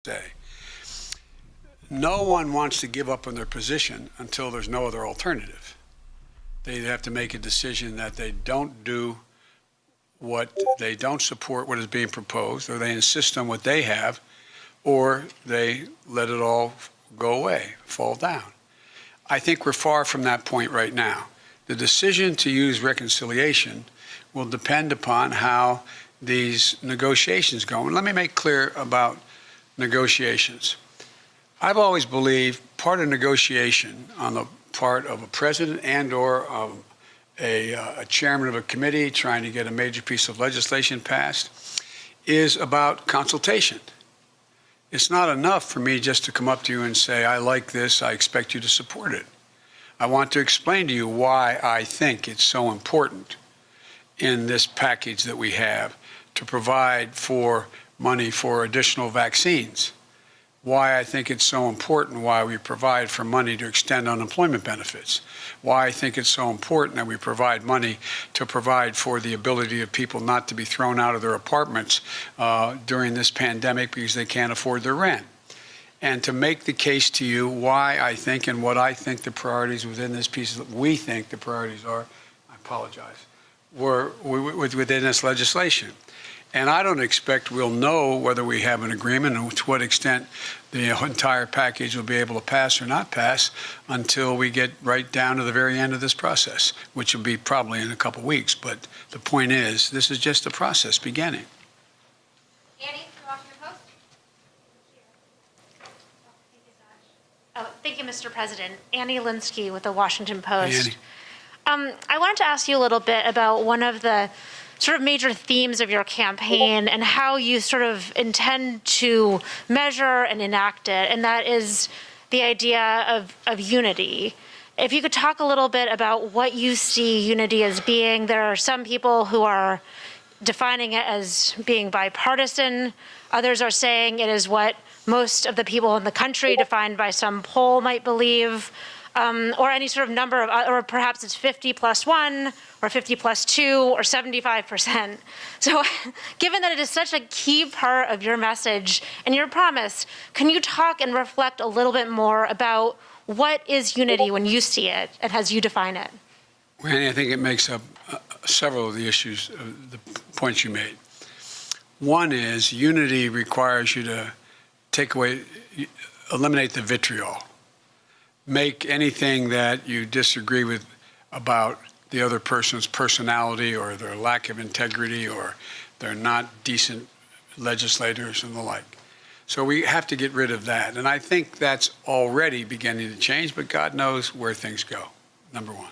say. No one wants to give up on their position until there's no other alternative. They have to make a decision that they don't do what they don't support what is being proposed, or they insist on what they have, or they let it all go away, fall down. I think we're far from that point right now. The decision to use reconciliation will depend upon how these negotiations go. And let me make clear about negotiations. I've always believed part of negotiation on the part of a president and or a chairman of a committee trying to get a major piece of legislation passed is about consultation. It's not enough for me just to come up to you and say, I like this, I expect you to support it. I want to explain to you why I think it's so important in this package that we have to provide for money for additional vaccines, why I think it's so important why we provide for money to extend unemployment benefits, why I think it's so important that we provide money to provide for the ability of people not to be thrown out of their apartments during this pandemic because they can't afford their rent. And to make the case to you why I think and what I think the priorities within this piece, we think the priorities are, I apologize, were within this legislation. And I don't expect we'll know whether we have an agreement and to what extent the entire package will be able to pass or not pass until we get right down to the very end of this process, which will be probably in a couple of weeks. But the point is, this is just the process beginning. Annie, the Washington Post. Thank you, Mr. President. Annie Linsky with the Washington Post. Annie. I wanted to ask you a little bit about one of the sort of major themes of your campaign and how you sort of intend to measure and enact it, and that is the idea of unity. If you could talk a little bit about what you see unity as being. There are some people who are defining it as being bipartisan. Others are saying it is what most of the people in the country, defined by some poll, might believe. Or any sort of number of, or perhaps it's 50 plus 1, or 50 plus 2, or 75%. So given that it is such a key part of your message and your promise, can you talk and reflect a little bit more about what is unity when you see it and as you define it? Well, Annie, I think it makes up several of the issues, the points you made. One is unity requires you to eliminate the vitriol. Make anything that you disagree with about the other person's personality or their lack of integrity or they're not decent legislators and the like. So we have to get rid of that. And I think that's already beginning to change, but God knows where things go, number one.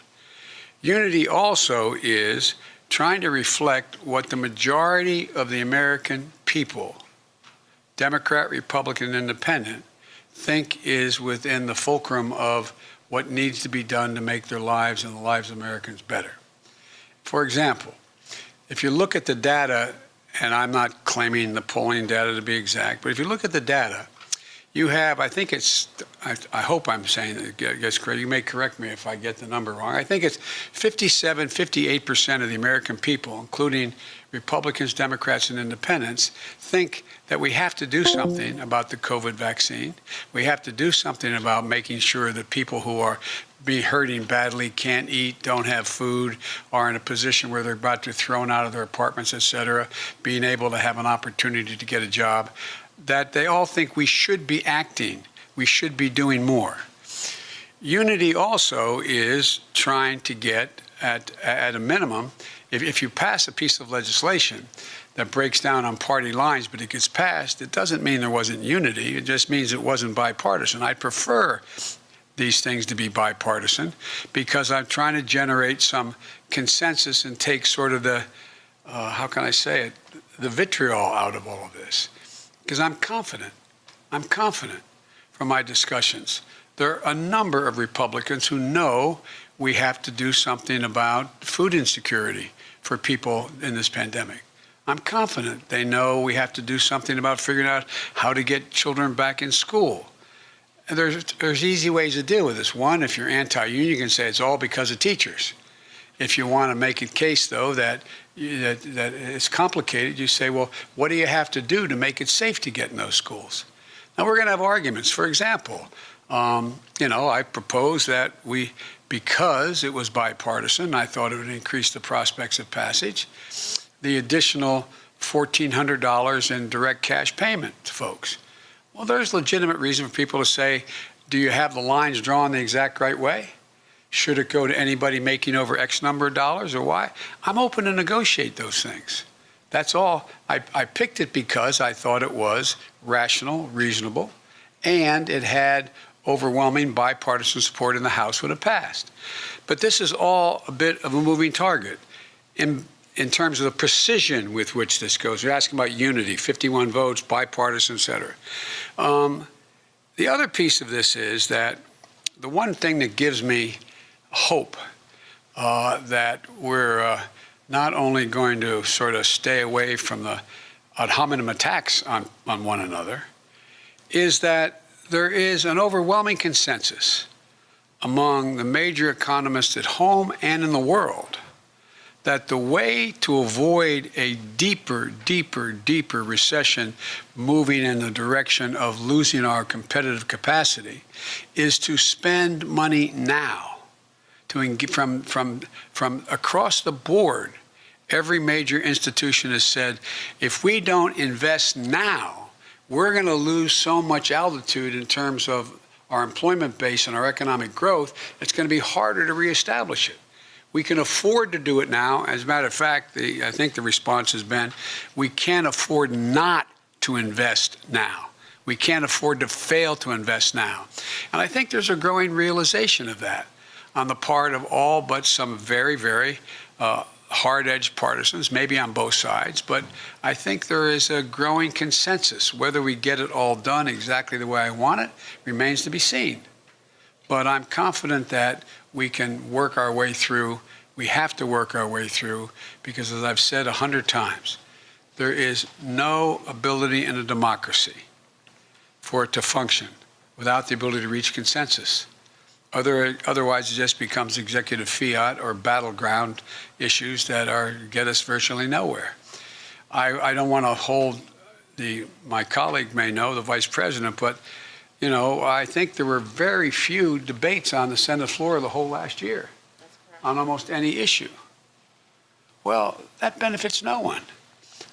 Unity also is trying to reflect what the majority of the American people, Democrat, Republican, Independent, think is within the fulcrum of what needs to be done to make their lives and the lives of Americans better. For example, if you look at the data, and I'm not claiming the polling data to be exact, but if you look at the data, you have, I think it's, I hope I'm saying it gets correct. You may correct me if I get the number wrong. I think it's 57, 58% of the American people, including Republicans, Democrats, and Independents, think that we have to do something about the COVID vaccine. We have to do something about making sure that people who are hurting badly, can't eat, don't have food, are in a position where they're about to be thrown out of their apartments, et cetera, being able to have an opportunity to get a job, that they all think we should be acting. We should be doing more. Unity also is trying to get, at a minimum, if you pass a piece of legislation that breaks down on party lines, but it gets passed, it doesn't mean there wasn't unity. It just means it wasn't bipartisan. I prefer these things to be bipartisan because I'm trying to generate some consensus and take sort of the, how can I say it, the vitriol out of all of this. Because I'm confident from my discussions. There are a number of Republicans who know we have to do something about food insecurity for people in this pandemic. I'm confident they know we have to do something about figuring out how to get children back in school. And there's easy ways to deal with this. One, if you're anti-union, you can say it's all because of teachers. If you want to make a case, though, that it's complicated, you say, well, what do you have to do to make it safe to get in those schools? Now, we're going to have arguments. For example, I proposed that because it was bipartisan, I thought it would increase the prospects of passage, the additional $1,400 in direct cash payment to folks. Well, there's legitimate reason for people to say, do you have the lines drawn the exact right way? Should it go to anybody making over X number of dollars or why? I'm open to negotiate those things. That's all. I picked it because I thought it was rational, reasonable, and it had overwhelming bipartisan support in the House when it passed. But this is all a bit of a moving target in terms of the precision with which this goes. You're asking about unity, 51 votes, bipartisan, et cetera. The other piece of this is that the one thing that gives me hope that we're not only going to sort of stay away from the ad hominem attacks on one another, is that there is an overwhelming consensus among the major economists at home and in the world that the way to avoid a deeper recession moving in the direction of losing our competitive capacity is to spend money now. From across the board, every major institution has said, if we don't invest now, we're going to lose so much altitude in terms of our employment base and our economic growth, it's going to be harder to reestablish it. We can afford to do it now. As a matter of fact, I think the response has been, we can't afford not to invest now. We can't afford to fail to invest now. And I think there's a growing realization of that on the part of all but some very hard-edged partisans, maybe on both sides. But I think there is a growing consensus. Whether we get it all done exactly the way I want it remains to be seen. But I'm confident that we can work our way through. We have to work our way through because, as I've said 100 times, there is no ability in a democracy for it to function without the ability to reach consensus. Otherwise, it just becomes executive fiat or battleground issues that get us virtually nowhere. I don't want to hold my colleague may know, the vice president, but I think there were very few debates on the Senate floor the whole last year on almost any issue. Well, that benefits no one.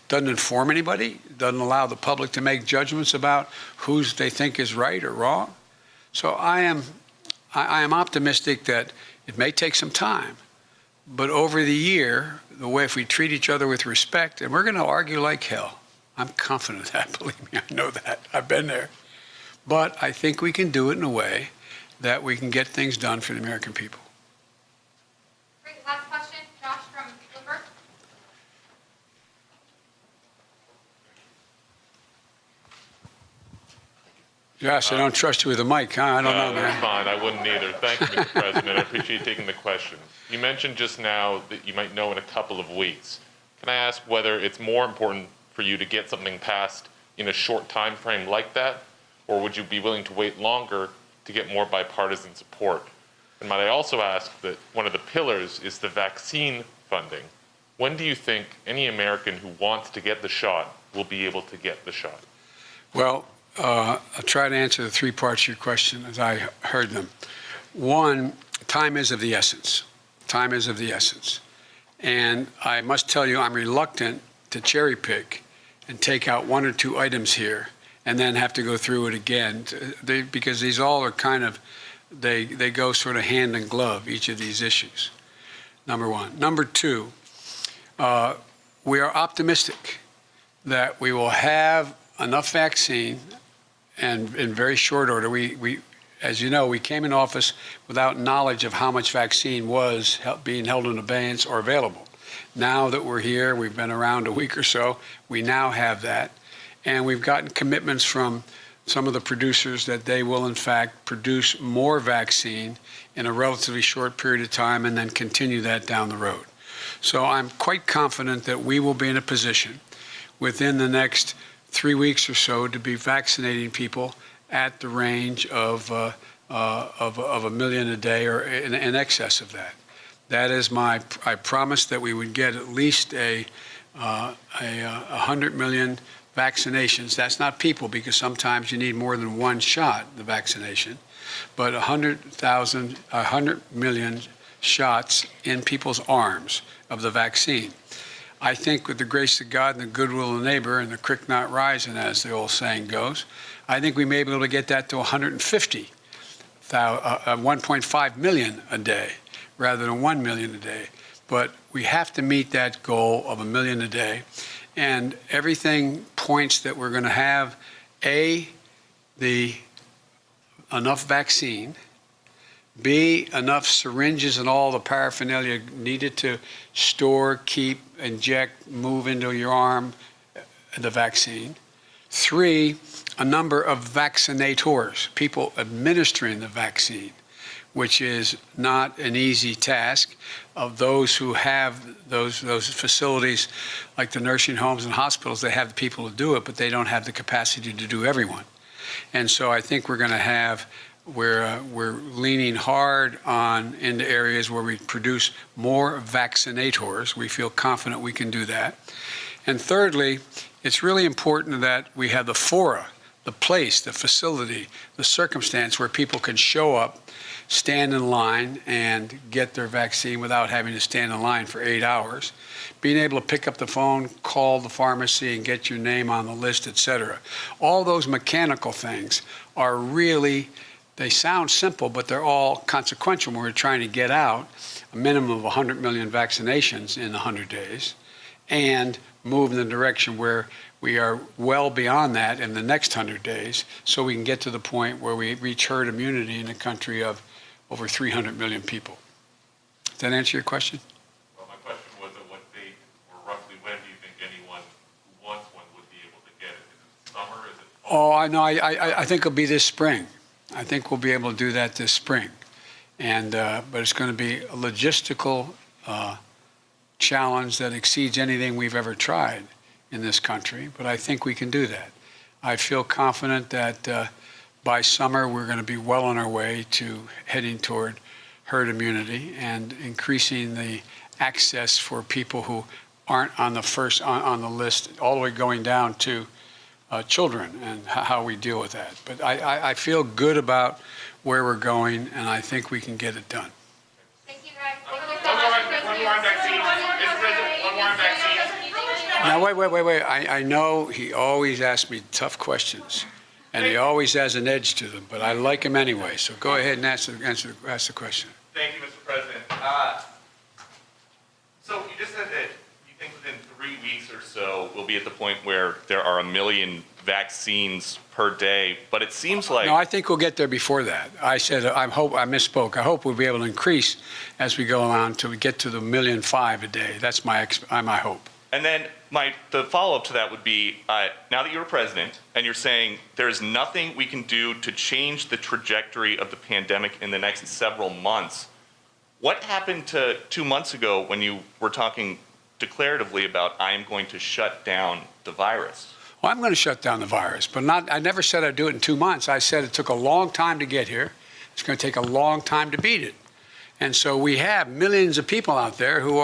Doesn't inform anybody, doesn't allow the public to make judgments about who they think is right or wrong. So I am optimistic that it may take some time, but over the year, the way if we treat each other with respect, and we're going to argue like hell. I'm confident of that, believe me, I know that. I've been there. But I think we can do it in a way that we can get things done for the American people. Great. Last question, Josh from Bloomberg. Josh, I don't trust you with a mic, huh? I don't know, man. That's fine. I wouldn't either. Thank you, Mr. President. I appreciate you taking the question. You mentioned just now that you might know in a couple of weeks. Can I ask whether it's more important for you to get something passed in a short time frame like that, or would you be willing to wait longer to get more bipartisan support? And might I also ask that one of the pillars is the vaccine funding. When do you think any American who wants to get the shot will be able to get the shot? Well, I'll try to answer the three parts of your question as I heard them. One, time is of the essence. Time is of the essence. And I must tell you, I'm reluctant to cherry pick and take out one or two items here and then have to go through it again, because these all are kind of, they go sort of hand in glove, each of these issues, number one. Number two, we are optimistic that we will have enough vaccine, and in very short order. We, as you know, we came in office without knowledge of how much vaccine was being held in abeyance or available. Now that we're here, we've been around a week or so, we now have that. And we've gotten commitments from some of the producers that they will, in fact, produce more vaccine in a relatively short period of time and then continue that down the road. So I'm quite confident that we will be in a position within the next 3 weeks or so to be vaccinating people at the range of 1 million a day or in excess of that. That is I promised that we would get at least a 100 million vaccinations. That's not people, because sometimes you need more than one shot, the vaccination, but 100 million shots in people's arms of the vaccine. I think with the grace of God and the goodwill of the neighbor and the creek not rising, as the old saying goes, I think we may be able to get that to 1.5 million a day rather than 1 million a day. But we have to meet that goal of 1 million a day. And everything points that we're going to have, enough vaccine, B, enough syringes and all the paraphernalia needed to store, keep, inject, move into your arm the vaccine. 3, a number of vaccinators, people administering the vaccine, which is not an easy task, of those who have those facilities like the nursing homes and hospitals. They have the people to do it, but they don't have the capacity to do everyone. And so I think we're going to have, we're leaning hard on into areas where we produce more vaccinators. We feel confident we can do that. And thirdly, it's really important that we have the fora, the place, the facility, the circumstance where people can show up, stand in line, and get their vaccine without having to stand in line for 8 hours. Being able to pick up the phone, call the pharmacy, and get your name on the list, et cetera. All those mechanical things are really, they sound simple, but they're all consequential when we're trying to get out a minimum of 100 million vaccinations in 100 days and move in the direction where we are well beyond that in the next 100 days, so we can get to the point where we reach herd immunity in a country of over 300 million people. Does that answer your question? Well, my question was at what date or roughly when do you think anyone who wants one would be able to get it? Is it summer? Is it? Oh, I know. I think it'll be this spring. I think we'll be able to do that this spring. And but it's going to be a logistical challenge that exceeds anything we've ever tried in this country. But I think we can do that. I feel confident that by summer we're going to be well on our way to heading toward herd immunity and increasing the access for people who aren't on the list, all the way going down to children, and how we deal with that. But I feel good about where we're going, and I think we can get it done. Thank you, guys. Thank you so One more much. on vaccines. Mr. President, one more on vaccines. Now, wait. I know he always asks me tough questions, and he always has an edge to them, but I like him anyway. So go ahead and ask the question. Thank you, Mr. President. So you just said that you think within 3 weeks or so we'll be at the point where there are 1 million vaccines per day, but it seems like... No, I think we'll get there before that. I said I misspoke. I hope we'll be able to increase as we go along until we get to the 1.5 million a day. That's my hope. And then the follow-up to that would be, now that you're president and you're saying there's nothing we can do to change the trajectory of the pandemic in the next several months, what happened to 2 months ago when you were talking declaratively about, I am going to shut down the virus? Well, I'm going to shut down the virus, but I never said I'd do it in 2 months. I said it took a long time to get here. It's going to take a long time to beat it. And so we have millions of people out there who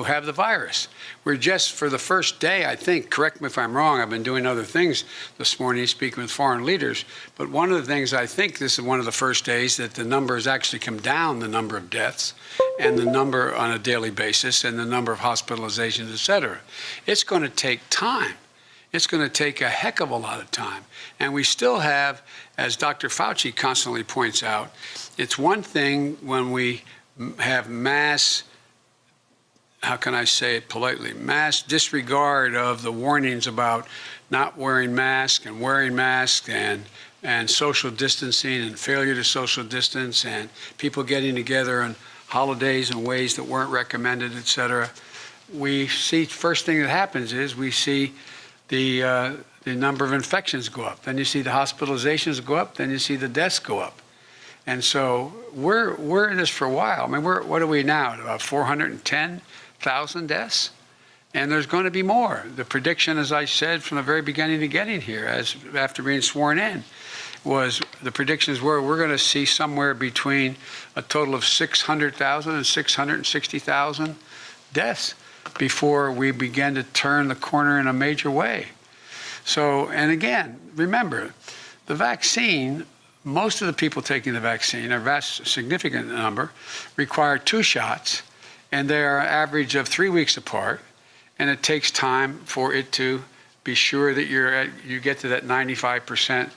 have the virus. We're just, for the first day, I think, correct me if I'm wrong, I've been doing other things this morning, speaking with foreign leaders, but one of the things I think this is one of the first days that the numbers actually come down, the number of deaths and the number on a daily basis and the number of hospitalizations, et cetera. It's going to take time. It's going to take a heck of a lot of time. And we still have, as Dr. Fauci constantly points out, it's one thing when we have mass, how can I say it politely, mass disregard of the warnings about not wearing masks and wearing masks and social distancing and failure to social distance and people getting together on holidays in ways that weren't recommended, et cetera. We see, first thing that happens is we see the number of infections go up. Then you see the hospitalizations go up. Then you see the deaths go up. And so we're in this for a while. I mean, what are we now? About 410,000 deaths? And there's going to be more. The prediction, as I said from the very beginning of getting here, after being sworn in, was the predictions were we're going to see somewhere between a total of 600,000 and 660,000 deaths before we begin to turn the corner in a major way. So, and again, remember, the vaccine, most of the people taking the vaccine, a vast significant number, require 2 shots, and they are average of 3 weeks apart, and it takes time for it to be sure that you get to that 95%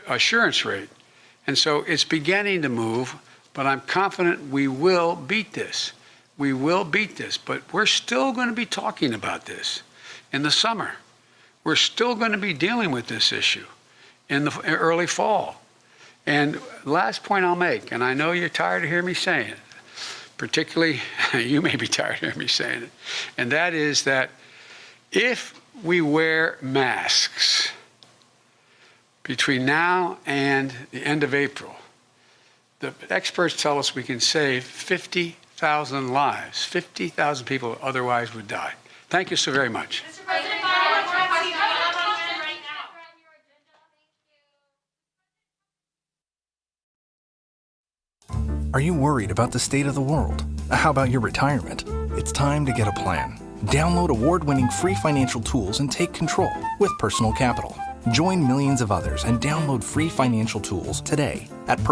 assurance rate. And so it's beginning to move, but I'm confident we will beat this. We will beat this, but we're still going to be talking about this in the summer. We're still going to be dealing with this issue in the early fall. And last point I'll make, and I know you're tired of hearing me saying it, particularly you may be tired of hearing me saying it, and that is that if we wear masks between now and the end of April, the experts tell us we can save 50,000 lives. 50,000 people otherwise would die. Thank you so very much. Mr. President, I have one question right now. Are you worried about the state of the world? How about your retirement? It's time to get a plan. Download award-winning free financial tools and take control with Personal Capital. Join millions of others and download free financial tools today at